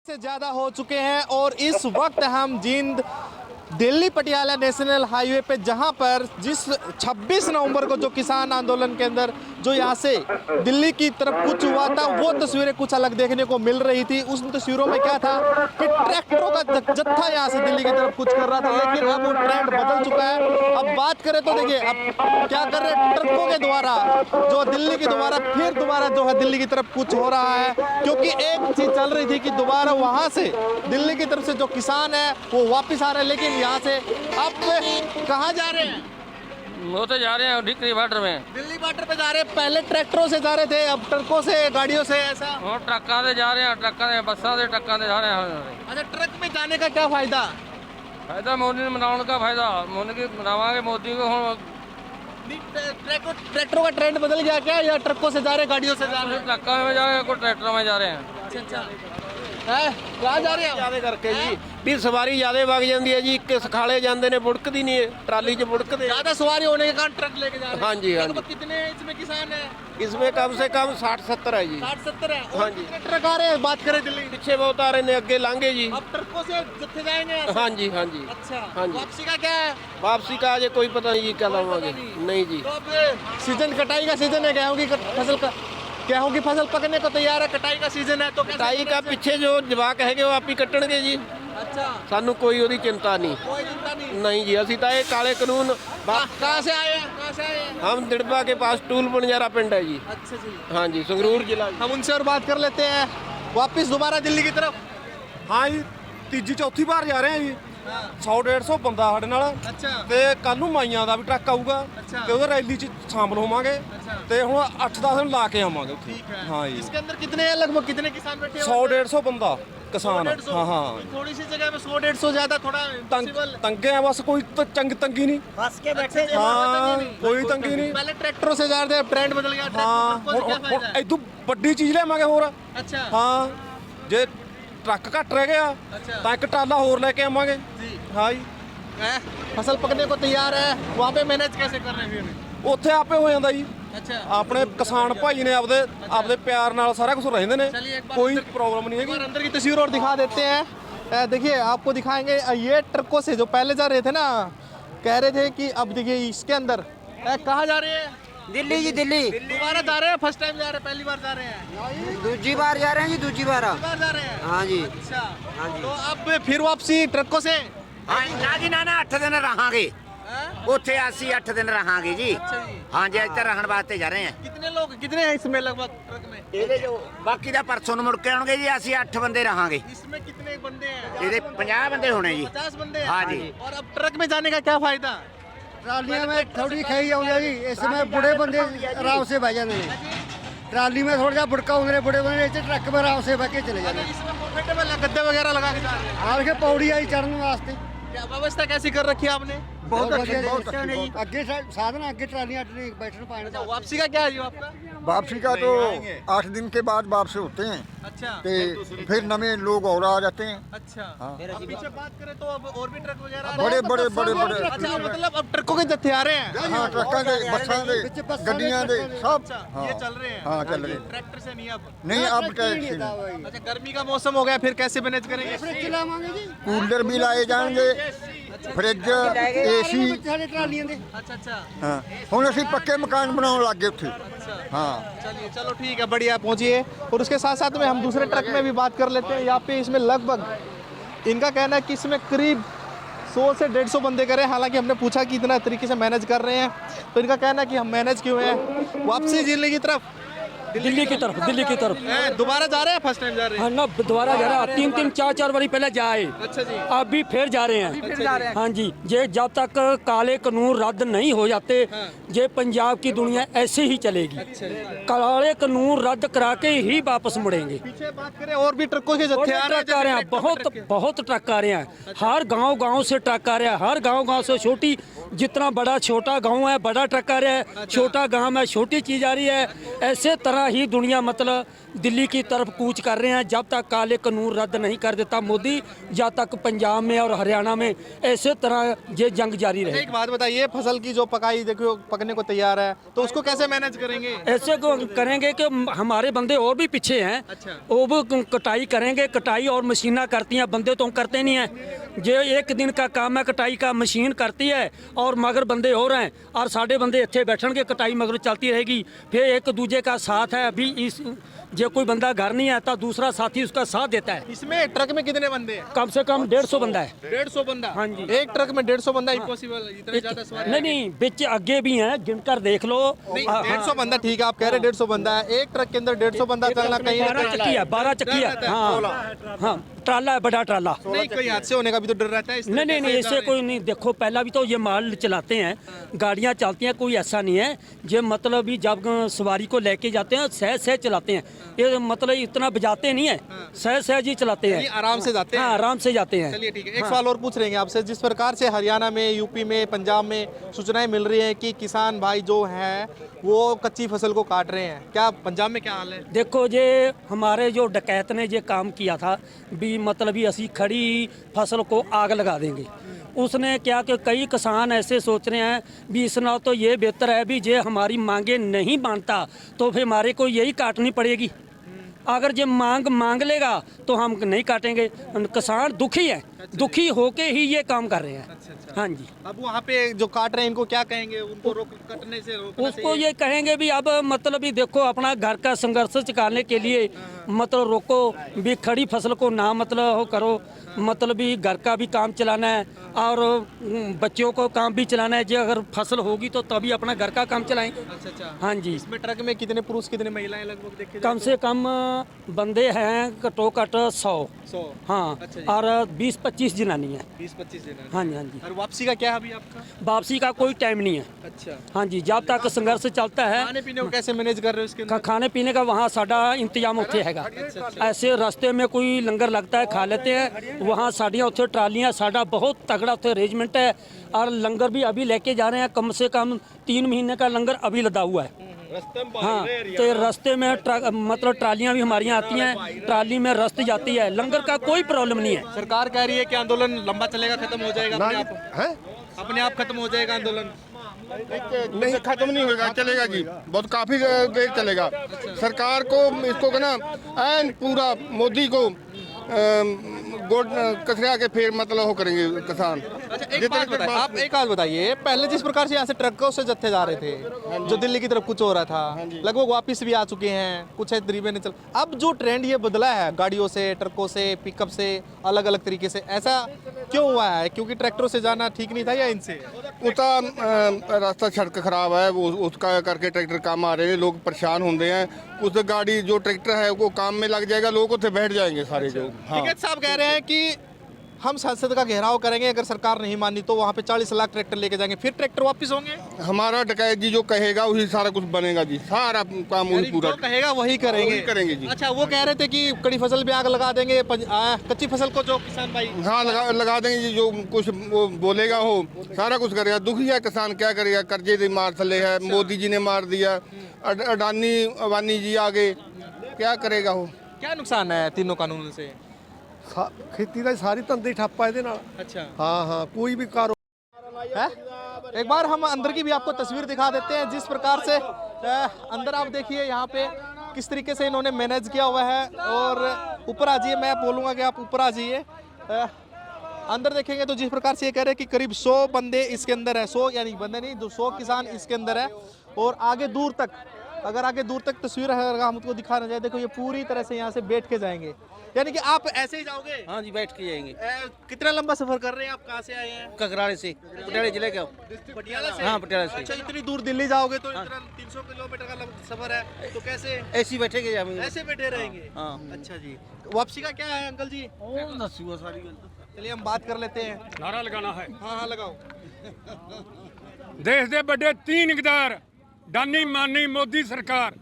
से ज़्यादा हो चुके हैं और इस वक्त हम जींद दिल्ली पटियाला नेशनल हाईवे पे जहां पर जिस 26 नवंबर को जो किसान आंदोलन के अंदर जो यहाँ से दिल्ली की तरफ कुछ हुआ था वो तस्वीरें कुछ अलग देखने को मिल रही थी। उस तस्वीरों में क्या था कि ट्रैक्टरों का जत्था यहाँ से दिल्ली की तरफ कुछ कर रहा था, लेकिन अब वो ट्रेंड बदल चुका है। अब बात करें तो देखिए अब क्या कर रहे हैं, ट्रकों के द्वारा जो दिल्ली के दोबारा जो है दिल्ली की तरफ कुछ हो रहा है, क्योंकि एक चीज चल रही थी कि दोबारा वहां से दिल्ली की तरफ से जो किसान है वो वापस आ रहे हैं, लेकिन यहाँ से अब कहाँ जा रहे हैं? वो तो जा रहे हैं दिल्ली बॉर्डर में। दिल्ली बॉर्डर पे जा रहे हैं। पहले ट्रैक्टरों से जा रहे थे, अब ट्रकों से, गाड़ियों से, ऐसा? वो ट्रकों से जा रहे हैं, ट्रकों से, बसों से, ट्रकों से जा रहे हैं। अच्छा, ट्रक में जाने का क्या फायदा? फायदा मोदी ने मनाने का फायदा, मोदी की मनावागे मोदी को। ट्रैक्टरों का ट्रेंड बदल गया क्या, या ट्रकों से जा रहे हैं, गाड़ियों से जा रहे हैं? ट्रकों में जा रहे हैं, कोई ट्रैक्टर में जा रहे हैं। अच्छा कहाँ जा रहे हैं? ਜ਼ਿਆਦਾ ਕਰਕੇ ਜੀ ਵੀ ਸਵਾਰੀ ਜ਼ਿਆਦਾ ਵਗ ਜਾਂਦੀ ਹੈ ਜੀ, ਇੱਕ ਸਖਾਲੇ ਜਾਂਦੇ ਨੇ ਬੁੜਕਦੀ ਨਹੀਂ ਹੈ, ਟਰਾਲੀ 'ਚ ਬੁੜਕਦੇ। ज्यादा सवारी होने के कारण ट्रक लेके जा रहे हैं। हाँ जी, हाँ लगभग कितने इसमें किसान है? इसमें कम से कम 60-70 है जी। 60-70 है। हाँ और जी। कितने ट्रक आ रहे हैं बात करें दिल्ली? ਪਿੱਛੇ ਬਹੁਤ ਆ ਰਹੇ ਨੇ, ਅੱਗੇ ਲਾਂਘੇ ਜੀ। अब ट्रकों से जत्थे जाएंगे यहाँ से? हाँ जी, हाँ जी। अच्छा, हाँ जी। वापसी का क्या है? वापसी का अजय कोई पता नहीं जी, क्या लावांगे। नहीं जी। तो अब सीजन कटाई का सीजन है, गेहूं की फसल पकने को तैयार है, कटाई का सीजन है, तो कैसे ਕਟਾਈ का करेंगे? ਪਿੱਛੇ जो ਜਵਾਕ ਹੈਗੇ ਉਹ ਆਪ ਹੀ ਕੱਟਣਗੇ ਜੀ, अच्छा, ਸਾਨੂੰ ਕੋਈ ਉਹਦੀ ਚਿੰਤਾ ਨਹੀਂ। कोई चिंता नहीं। नहीं जी, ਅਸੀਂ ਤਾਂ ਇਹ ਕਾਲੇ ਕਾਨੂੰਨ कहाँ से आए हैं? कहाँ से आए हैं? हम दिड़बा के पास टूल बंजारा पिंड है जी। अच्छा जी, हाँ जी, संगरूर जिला जी। हम उनसे और बात कर लेते हैं। वापिस दोबारा दिल्ली की तरफ? ਹਾਂ ਜੀ, ਤੀਜੀ ਚੌਥੀ ਵਾਰ ਜਾ ਰਹੇ ਆ ਜੀ। हाँ। 100-150 ਬੰਦਾ ਸਾਡੇ ਨਾਲ, अच्छा, ਤੇ ਕੱਲ ਨੂੰ ਮਾਈਆਂ ਦਾ ਵੀ ਟਰੱਕ ਆਊਗਾ ਅੱਛਾ। ਤੇ ਉਹਦੇ ਰੈਲੀ 'ਚ ਸ਼ਾਮਲ ਹੋਵਾਂਗੇ अच्छा, ਤੇ ਹੁਣ 8-10 ਦਿਨ ਲਾ ਕੇ ਆਵਾਂਗੇ ਉੱਥੇ। ठीक है। ਹਾਂ ਜੀ, इसके अंदर कितने हैं, लगभग कितने किसान बैठे हैं? 100-150 ਬੰਦਾ ਕਿਸਾਨ। 100-150? ਹਾਂ ਹਾਂ, थोड़ी सी जगह में 100-150 ज्यादा थोड़ा possible? ਤੰਗੇ ਆ ਬਸ, ਕੋਈ ਤੰਗੀ ਨਹੀਂ। बस के बैठे ਹਾਂ, ਕੋਈ ਤੰਗੀ ਨਹੀਂ। पहले ट्रैक्टरों से जा रहे थे, अब ट्रेंड बदल गया। ਹਾਂ, ट्रैक्टर से क्या ਹੁਣ फायदा है? ਇਦੋਂ ਵੱਡੀ ਚੀਜ਼ ਲਿਆਵਾਂਗੇ ਹੋਰ। अच्छा, ਹਾਂ, ਜੇ ਟਰੱਕ ਘੱਟ ਰਹਿ ਗਿਆ अच्छा, ਤਾਂ ਇੱਕ ਟਰਾਲਾ ਹੋਰ ਲੈ ਕੇ ਆਵਾਂਗੇ। जी। ਹਾਂ ਜੀ, फसल पकने को तैयार है, वहाँ पे मैनेज कैसे कर रहे हैं फिर? ਉੱਥੇ ਆਪੇ ਹੋ ਜਾਂਦਾ ਜੀ। अच्छा, ਆਪਣੇ ਕਿਸਾਨ ਭਾਈ ਨੇ ਆਪਦੇ ਪਿਆਰ ਨਾਲ ਸਾਰਾ ਕੁਝ ਰਹਿੰਦੇ ਨੇ, चलिए एक बार ਕੋਈ अंदर- प्रॉब्लम नहीं एक बार है। अंदर की तस्वीर और दिखा देते हैं। देखिए आपको दिखाएंगे, ये ट्रकों से जो पहले जा रहे थे ना, कह रहे थे कि अब देखिए इसके अंदर कहाँ जा रहे हैं? दिल्ली जी दिल्ली दोबारा जा रहे हैं, फर्स्ट टाइम जा रहे हैं, पहली बार जा रहे हैं? दूजी बार जा रहे हैं जी, दूजी बार। पहली बार जा रहे हैं? हाँ जी। अच्छा, हाँ जी। तो अब फिर वापसी ट्रकों से? ਨਾ ਜੀ ਨਾ 8 ਦਿਨ ਰਹਾਂਗੇ हैं? ਉੱਥੇ, ਅਸੀਂ 8 ਦਿਨ ਰਹਾਂਗੇ ਜੀ। अच्छा जी। ਹਾਂ ਜੀ, ਅੱਜ ਤਾਂ ਰਹਿਣ ਵਾਸਤੇ ਜਾ ਰਹੇ ਹਾਂ। कितने हैं इसमें लगभग ट्रक में? ਇਹਦੇ ਜੋ ਬਾਕੀ ਦਾ ਪਰਸੋਂ ਨੂੰ ਮੁੜ ਕੇ ਆਉਣਗੇ ਜੀ, ਅਸੀਂ 8 ਬੰਦੇ ਰਹਾਂਗੇ। इसमें कितने बंदे हैं? ਇਹਦੇ 50 ਬੰਦੇ ਹੋਣੇ ਜੀ। 50 बंदे हैं? हाँ जी। और अब ट्रक में जाने का क्या फायदा? ट्रालियां में थोड़ी खाई आउंदी जी, इसमें बुढ़े बंदे आराम से बह जाते हैं। ट्राली में थोड़ा सा बुड़का होंगे, बुढ़े बंदे इस ट्रक में आराम से बह के चले जाते हैं। इसमें कंफर्टेबल है, गद्दे वगैरह लगा के जा रहे हैं? आर के पौड़ी आई चढ़ने वास्ते क्या व्यवस्था कैसी कर रखी है आपने? बहुत अच्छे अगे साधन, अगे ट्रालियां बैठने पाने। अच्छा, वापसी का क्या है जी आपका? वापसी का तो 8 दिन के बाद वापसी होते हैं, अच्छा, तो फिर नए लोग और आ जाते हैं। अच्छा। हाँ। अब पीछे बात करें तो अब और भी ट्रक वगैरह आ रहे बड़े हैं? बड़े बड़े बड़े अच्छा, मतलब अब ट्रकों के जत्थे आ रहे हैं? हाँ, ट्रकों दे, बसां दे, गड्डियां दे, सब। अच्छा, हाँ, ये चल रहे हैं? हाँ, चल रहे हैं। ट्रैक्टर से नहीं अब? नहीं अब टैक्सी नहीं। अच्छा, गर्मी का मौसम हो गया, फिर कैसे मैनेज करेंगे? चलावांगे जी, कूलर भी लाए जाएंगे, फ्रिज, एसी। साढ़े ट्रालियां दे। अच्छा, अच्छा, हाँ, ਹੁਣ ਅਸੀਂ पक्के मकान बनाने लग गए ਉੱਥੇ। अच्छा। हाँ, चलिए, चलो ठीक है, बढ़िया, पहुंचिए। और उसके साथ साथ में हम दूसरे ट्रक में भी बात कर लेते हैं। यहाँ पे इसमें लगभग इनका कहना है कि इसमें करीब 100 से 150 बंदे करें। हालांकि हमने पूछा कि इतना तरीके से मैनेज कर रहे हैं, तो इनका कहना है कि हम मैनेज क्यों हैं। वापसी दिल्ली की तरफ? दिल्ली की तरफ दोबारा जा रहे हैं, फर्स्ट टाइम जा रहे हैं? हाँ ना, दोबारा जा रहा है। 3 4 बारी पहले जाए, अच्छा जी। अभी फिर जा रहे हैं। हाँ जी, ये जब तक काले कानून रद्द नहीं हो जाते, ये पंजाब की दुनिया ऐसे ही चलेगी। काले कानून रद्द करा के ही वापस मुड़ेंगे। पीछे बात करें, और भी ट्रकों के जत्थे आ रहे ट्रक आ रहे हैं, बहुत ट्रक आ रहे हैं। हर गांव से ट्रक आ रहे हैं, हर गांव से छोटी, जितना बड़ा छोटा गांव है बड़ा ट्रक आ रहा है, छोटा गांव है छोटी चीज आ रही है। ऐसे तरह ही दुनिया मतलब दिल्ली की तरफ कूच कर रहे हैं। जब तक काले कानून रद्द नहीं कर देता मोदी, जब तक पंजाब में और हरियाणा में ऐसे तरह ये जंग जारी एक रहेगी। बात बताइए, फसल की जो पकाई देखो पकने को तैयार है, तो उसको कैसे मैनेज करेंगे? ऐसे को करेंगे कि हमारे बंदे और भी पीछे हैं, वो भी कटाई करेंगे। कटाई और मशीना करती हैं, बंदे तो करते नहीं हैं। जो एक दिन का काम है कटाई का, मशीन करती है और मगर बंदे हो रहे हैं और साढ़े बंदे इतने बैठणगे, कटाई मगर चलती रहेगी। फिर एक दूजे का साथ है। अभी इस जो कोई बंदा घर नहीं आता, दूसरा साथी उसका साथ देता है। इसमें ट्रक में कितने बंदे हैं? कम से कम 150 बंदा है। 150 बंदा? हाँ जी। एक ट्रक में 150 बंदा इम्पॉसिबल, इतने ज्यादा सवारी? नहीं नहीं, बीच आगे भी हैं, गिनकर देख लो। नहीं, 150 बंदा ठीक है, आप कह रहे 150 बंदा है। एक ट्रक के अंदर 150 बंदा चलना कहीं ना 12 कहीं चक्की है, 12 चक्की है। हाँ हाँ, ट्राला है, बड़ा ट्राला। नहीं, कोई हादसे होने का भी तो डर रहता है। नहीं नहीं नहीं, ऐसे कोई नहीं। देखो पहला भी तो ये माल चलाते हैं, गाड़ियाँ चलती हैं, कोई ऐसा नहीं है। ये मतलब भी जब सवारी को लेके जाते हैं सहज सहज चलाते हैं। ये मतलब इतना बजाते नहीं है, सहज सहज ही चलाते हैं, आराम से जाते हैं। हाँ, आराम से जाते हैं। चलिए ठीक है, एक सवाल और पूछ रहे हैं आपसे। जिस प्रकार से हरियाणा में, यूपी में, पंजाब में सूचनाएं मिल रही हैं कि किसान भाई जो हैं वो कच्ची फसल को काट रहे हैं, क्या पंजाब में क्या हाल है? देखो ये हमारे जो डकैत ने ये काम किया था भी, मतलब भी असी खड़ी फसल को आग लगा देंगे। उसने क्या कि कई किसान ऐसे सोच रहे हैं भी इस नाल तो ये बेहतर है भी जे हमारी मांगे नहीं मानता तो फिर हमारे को यही काटनी पड़ेगी। अगर जे मांग लेगा तो हम नहीं काटेंगे। किसान दुखी है, दुखी होके ही ये काम कर रहे हैं। हाँ जी। अब वहाँ पे जो काट रहे हैं इनको क्या कहेंगे? उनको कटने से रोकना उसको ये कहेंगे भी अब मतलब भी देखो अपना घर का संघर्ष चुकाने के लिए मतलब रोको भी, खड़ी फसल को ना मतलब हो करो, मतलब भी घर का भी काम चलाना है और बच्चों को काम भी चलाना है। जो अगर फसल होगी तो तभी अपना घर का काम चलाएंगे। अच्छा। हाँ जी। इसमें ट्रक में कितने पुरुष कितने महिलाएं लगभग देखे कम से कम बंदे हैं घटो घट 100। 100? हाँ। अच्छा जी। और 20-25 जनानी है। 20-25 दिन? हाँ जी हाँ जी। और वापसी का क्या है अभी आपका? वापसी का कोई टाइम नहीं है। अच्छा। हाँ जी, जब तक संघर्ष चलता है। खाने पीने को कैसे मैनेज कर रहे हो इसके अंदर? खाने पीने का वहाँ साडा इंतजाम उत्थे हैगा। ऐसे रास्ते में कोई लंगर लगता है, खा लेते हैं। वहाँ साड़ियाँ उत्थे ट्रालियाँ, साडा बहुत तगड़ा उत्थे अरेंजमेंट है। और लंगर भी अभी लेके जा रहे हैं, कम से कम 3 महीने का लंगर अभी लदा हुआ है। हाँ, तो रास्ते में मतलब ट्रालियाँ भी हमारी आती हैं, ट्राली में रस्त जाती है। लंगर का कोई प्रॉब्लम नहीं है। सरकार कह रही है कि आंदोलन लंबा चलेगा, खत्म हो जाएगा अपने आप खत्म हो जाएगा आंदोलन? नहीं, खत्म नहीं होगा, चलेगा जी, बहुत काफी देर चलेगा। सरकार को इसको ना एन पूरा मोदी को गोड कचरा के फिर मतलब हो करेंगे किसान। अच्छा, एक बात बताइए, आप एक बात बताइए, पहले जिस प्रकार से यहाँ से ट्रकों से जत्थे जा रहे थे जो दिल्ली की तरफ कुछ हो रहा था, लगभग वापस भी आ चुके हैं, कुछ है तरीके ने चल। अब जो ट्रेंड ये बदला है गाड़ियों से, ट्रकों से, पिकअप से, अलग अलग तरीके से, ऐसा क्यों हुआ है? क्योंकि ट्रैक्टरों से जाना ठीक नहीं था या इनसे? उसका रास्ता सड़क खराब है, वो उसका करके ट्रैक्टर काम आ रहे हैं, लोग परेशान होते हैं। उस गाड़ी जो ट्रैक्टर है वो काम में लग जाएगा, लोग उससे बैठ जाएंगे सारे जो। हाँ। टिकैत साहब कह रहे हैं कि हम संसद का घेराव करेंगे, अगर सरकार नहीं मानी तो वहाँ पे 40 लाख ट्रैक्टर लेके जाएंगे, फिर ट्रैक्टर वापस होंगे। हमारा डकैत जी जो कहेगा वही सारा कुछ बनेगा जी, सारा काम वही पूरा जो कहेगा वही करेंगे जी। अच्छा, वो कह रहे थे कि कड़ी फसल भी आग लगा देंगे, कच्ची फसल को जो किसान भाई हाँ लगा देंगे जी, जो कुछ वो बोलेगा हो सारा कुछ करेगा। दुखी है किसान, क्या करेगा, कर्जे दे मार थले है, मोदी जी ने मार दिया, अडानी जी आगे, क्या करेगा हो। क्या नुकसान है तीनों कानून से? खेती का सारी धंधे ठप्प है ਇਹਦੇ ਨਾਲ। अच्छा। हाँ, कोई भी कारो है? एक बार हम अंदर की भी आपको तस्वीर दिखा देते हैं, जिस प्रकार से अंदर आप देखिए यहाँ पे किस तरीके से इन्होंने मैनेज किया हुआ है। और ऊपर आ जाइए, मैं बोलूँगा कि आप ऊपर आ जाइए। अंदर देखेंगे तो जिस प्रकार से ये कह रहे हैं कि करीब 100 बंदे इसके अंदर है, 100 यानी बंदे नहीं, 100 किसान इसके अंदर है। और आगे दूर तक, अगर आगे दूर तक तस्वीर है हम उसको दिखाना चाहे, देखो ये पूरी तरह से यहाँ से बैठ के जाएंगे, यानी कि आप ऐसे ही जाओगे? हाँ जी, बैठ के जाएंगे। कितना लंबा सफर कर रहे हैं आप? कहाँ से आए हैं? ककराड़े से, पटियाला जिले का। पटियाला से? हाँ, पटियाला से। अच्छा, इतनी दूर दिल्ली जाओगे तो इतना 300 किलोमीटर का सफर है, तो कैसे? ऐसे ही बैठेंगे जाएंगे। ऐसे बैठे रहेंगे? हाँ। अच्छा जी, वापसी का क्या है अंकल जी? चलिए हम बात कर लेते हैं। नारा लगाना है। हाँ लगाओ। देश दे बड़े 3 इकदार, डानी मानी मोदी सरकार।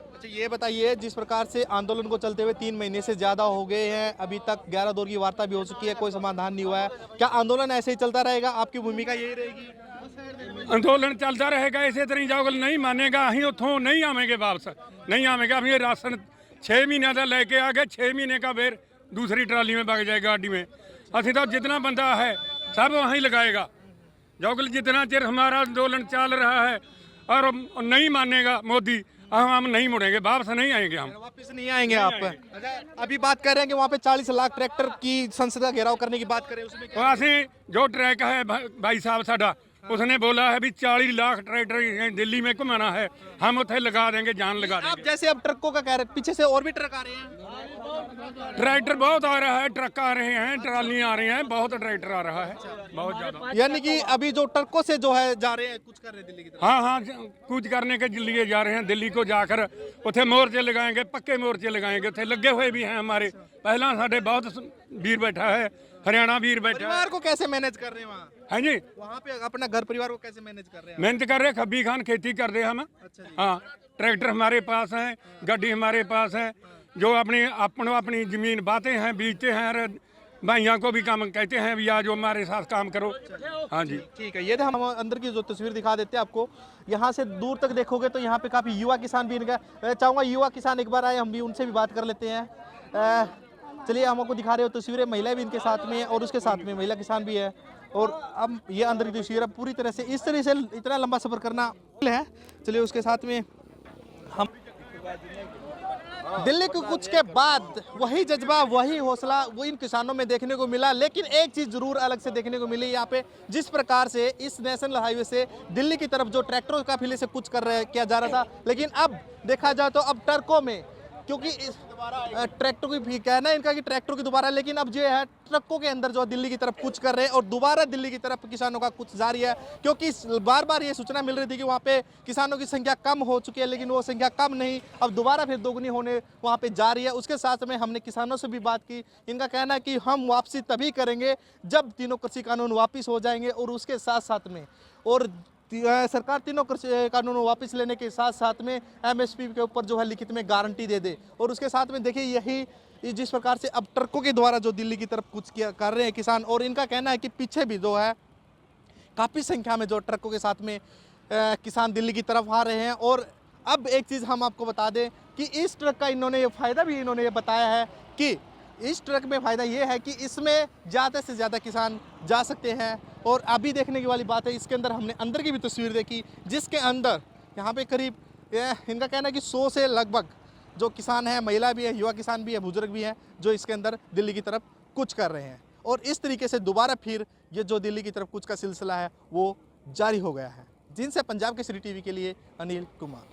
अच्छा, ये बताइए, जिस प्रकार से आंदोलन को चलते हुए 3 महीने से ज़्यादा हो गए हैं, अभी तक 11 दौर की वार्ता भी हो चुकी है, कोई समाधान नहीं हुआ है, क्या आंदोलन ऐसे ही चलता रहेगा? आपकी भूमिका यही रहेगी? ਅੰਦੋਲਨ ਚੱਲਦਾ ਰਹੇਗਾ ਇਸੇ ਤਰ੍ਹਾਂ ਹੀ। ਜੋ ਨਹੀਂ ਮੰਨੇਗਾ ਅਸੀਂ ਉੱਥੋਂ ਨਹੀਂ ਆਵੇਂਗੇ ਵਾਪਸ, नहीं आवेगा। हम ये राशन 6 महीने का लेके आ गए, 6 महीने का फिर दूसरी ट्राली में भाग जाएगा गाड़ी में। असं तो जितना बंदा है सब वहीं लगाएगा। जोगल जितना चिर हमारा आंदोलन चल रहा है और नहीं मानेगा मोदी, हम नहीं मुड़ेंगे, वापस नहीं आएंगे, हम वापस नहीं आएंगे आप। अच्छा, अभी बात कर रहे हैं कि वहाँ पे 40 लाख ट्रैक्टर की संसद का घेराव करने की बात करें, उसमें क्या? असी जो ट्रैक है भाई साहब साडा, उसने बोला है भी 40 लाख ट्रैक्टर दिल्ली में घुमाना है, हम उथे लगा देंगे, जान लगा आप देंगे। जैसे अब ट्रकों का कह रहे हैं, पीछे से और भी ट्रक आ रहे हैं। ट्रैक्टर बहुत आ रहा है, ट्रक आ रहे हैं, ट्राली आ रही हैं, बहुत ट्रैक्टर आ रहा है, बहुत ज्यादा। यानी कि अभी जो ट्रकों से जो है जा रहे हैं, कुछ कर रहे हैं दिल्ली की तरफ। हाँ हाँ, कुछ करने के लिए जा रहे हैं दिल्ली को जाकर, उथे मोर्चे लगाएंगे, पक्के मोर्चे लगाएंगे, उथे लगे हुए भी हैं हमारे। पहला साढ़े बहुत वीर बैठा है, हरियाणा वीर बैठा है। परिवार को कैसे मैनेज कर रहे हैं वहाँ? है जी, वहाँ पे अपना घर परिवार को कैसे मैनेज कर रहे हैं? मेहनत कर रहे, खब्बी खान खेती कर रहे हम। हाँ, ट्रैक्टर हमारे पास हैं, गाड़ी हमारे पास है, जो अपनी जमीन बातें हैं, बीजते हैं, और भाइयों को भी काम कहते हैं भी आज हमारे साथ काम करो। हाँ जी, ठीक है। ये हम अंदर की जो तस्वीर दिखा देते हैं आपको। यहाँ से दूर तक देखोगे तो यहाँ पे काफ़ी युवा किसान भी इनका, चाहूँगा युवा किसान एक बार आए, हम भी उनसे भी बात कर लेते हैं। चलिए, हम आपको दिखा रहे हो तस्वीरें, महिलाएं भी इनके साथ में है और उसके साथ में महिला किसान भी है। और अब ये अंदर की तस्वीर, अब पूरी तरह से इस तरह से इतना लंबा सफ़र करना है। चलिए, उसके साथ में हम दिल्ली के कुछ के बाद वही जज्बा, वही हौसला वो इन किसानों में देखने को मिला। लेकिन एक चीज़ जरूर अलग से देखने को मिली यहाँ पे, जिस प्रकार से इस नेशनल हाईवे से दिल्ली की तरफ जो ट्रैक्टरों का पहले से कुछ किया जा रहा था, लेकिन अब देखा जाए तो अब ट्रकों में, क्योंकि इस ट्रैक्टर की भी कहना है इनका कि ट्रैक्टर की दोबारा, लेकिन अब जो है ट्रकों के अंदर जो दिल्ली की तरफ कुछ कर रहे हैं और दोबारा दिल्ली की तरफ किसानों का कुछ जारी है। क्योंकि बार बार ये सूचना मिल रही थी कि वहाँ पे किसानों की संख्या कम हो चुकी है, लेकिन वो संख्या कम नहीं, अब दोबारा फिर दोगुनी होने वहाँ पे जा रही है। उसके साथ में हमने किसानों से भी बात की, इनका कहना है कि हम वापसी तभी करेंगे जब तीनों कृषि कानून वापस हो जाएंगे, और उसके साथ साथ में और सरकार तीनों कृषि कानूनों वापस लेने के साथ साथ में एमएसपी के ऊपर जो है लिखित में गारंटी दे दे। और उसके साथ में देखिए, यही जिस प्रकार से अब ट्रकों के द्वारा जो दिल्ली की तरफ कुछ कर रहे हैं किसान, और इनका कहना है कि पीछे भी जो है काफ़ी संख्या में जो ट्रकों के साथ में किसान दिल्ली की तरफ आ रहे हैं। और अब एक चीज़ हम आपको बता दें कि इस ट्रक का इन्होंने ये फ़ायदा भी इन्होंने ये बताया है कि इस ट्रक में फ़ायदा ये है कि इसमें ज़्यादा से ज़्यादा किसान जा सकते हैं। और अभी देखने की वाली बात है, इसके अंदर हमने अंदर की भी तस्वीर देखी, जिसके अंदर यहाँ पे करीब इनका कहना है कि 100 से लगभग जो किसान हैं, महिला भी है, युवा किसान भी है, बुजुर्ग भी हैं, जो इसके अंदर दिल्ली की तरफ कुछ कर रहे हैं। और इस तरीके से दोबारा फिर ये जो दिल्ली की तरफ कुछ का सिलसिला है वो जारी हो गया है। जिनसे पंजाब केसरी टीवी के लिए अनिल कुमार।